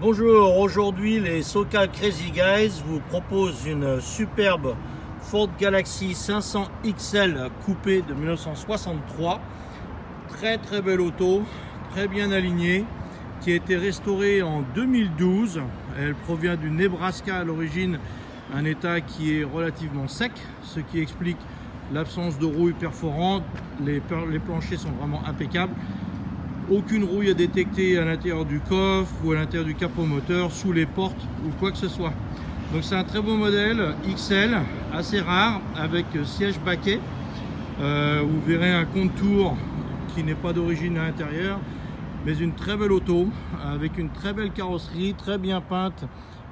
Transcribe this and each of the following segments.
Bonjour, aujourd'hui les SoCal Crazy Guys vous proposent une superbe Ford Galaxy 500 XL coupé de 1963. Très belle auto, très bien alignée, qui a été restaurée en 2012. Elle provient du Nebraska à l'origine, un état qui est relativement sec, ce qui explique l'absence de rouille perforante. Les planchers sont vraiment impeccables. Aucune rouille à détecter à l'intérieur du coffre ou à l'intérieur du capot moteur, sous les portes ou quoi que ce soit. Donc c'est un très beau modèle XL, assez rare, avec siège baquet. Vous verrez un contour qui n'est pas d'origine à l'intérieur, mais une très belle auto avec une très belle carrosserie, très bien peinte.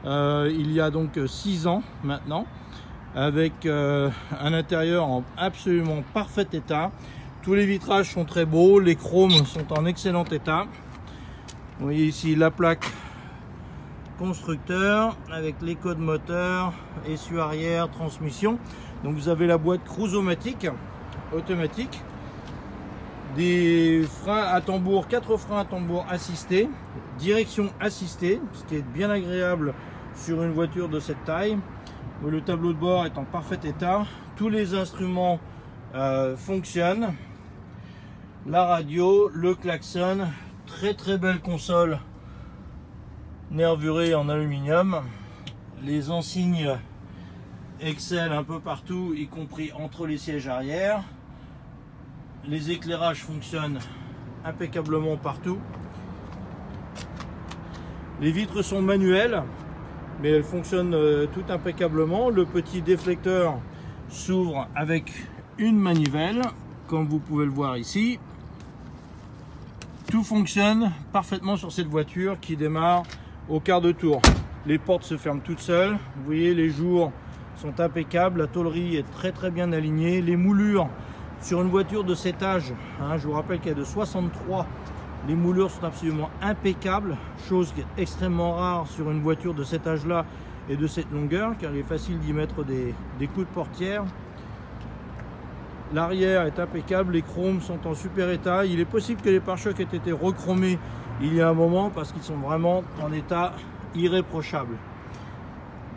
Il y a donc 6 ans maintenant, avec un intérieur en absolument parfait état. Tous les vitrages sont très beaux, les chromes sont en excellent état. Vous voyez ici la plaque constructeur avec les codes moteur, essuie arrière, transmission. Donc vous avez la boîte cruise-o-matic automatique, des freins à tambour, 4 freins à tambour assistés, direction assistée, ce qui est bien agréable sur une voiture de cette taille. Le tableau de bord est en parfait état, tous les instruments fonctionnent. La radio, le klaxon, très belle console nervurée en aluminium, les enseignes Excel un peu partout, y compris entre les sièges arrière. Les éclairages fonctionnent impeccablement partout. Les vitres sont manuelles, mais elles fonctionnent tout impeccablement. Le petit déflecteur s'ouvre avec une manivelle, comme vous pouvez le voir ici. Tout fonctionne parfaitement sur cette voiture qui démarre au quart de tour. Les portes se ferment toutes seules. Vous voyez, les jours sont impeccables. La tôlerie est très bien alignée. Les moulures sur une voiture de cet âge, je vous rappelle qu'elle est de 63, les moulures sont absolument impeccables, chose qui est extrêmement rare sur une voiture de cet âge-là et de cette longueur, car il est facile d'y mettre des coups de portière. L'arrière est impeccable, les chromes sont en super état. Il est possible que les pare-chocs aient été rechromés il y a un moment parce qu'ils sont vraiment en état irréprochable.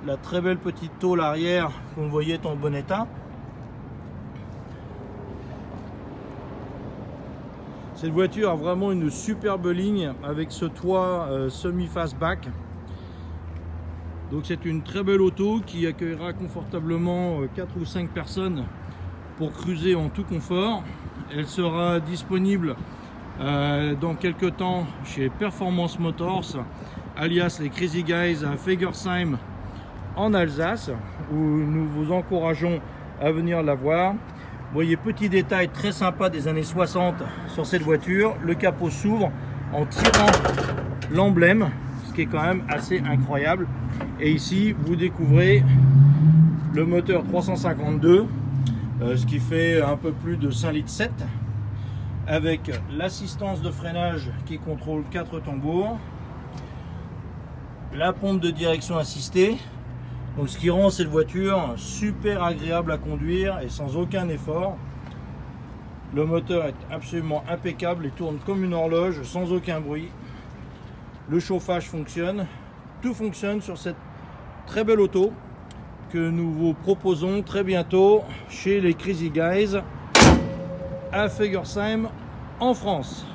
La très belle petite tôle arrière qu'on voyait est en bon état. Cette voiture a vraiment une superbe ligne avec ce toit semi-fastback. Donc c'est une très belle auto qui accueillera confortablement 4 ou 5 personnes pour cruiser en tout confort. Elle sera disponible dans quelques temps chez Performance Motors, alias les Crazy Guys à Fegersheim en Alsace, où nous vous encourageons à venir la voir. Vous voyez, petit détail très sympa des années 60 sur cette voiture, le capot s'ouvre en tirant l'emblème, ce qui est quand même assez incroyable. Et ici vous découvrez le moteur 352, ce qui fait un peu plus de 5,7 litres, avec l'assistance de freinage qui contrôle 4 tambours, la pompe de direction assistée, donc ce qui rend cette voiture super agréable à conduire et sans aucun effort. Le moteur est absolument impeccable et tourne comme une horloge sans aucun bruit. Le chauffage fonctionne, tout fonctionne sur cette très belle auto que nous vous proposons très bientôt chez les Crazy Guys à Fegersheim en France.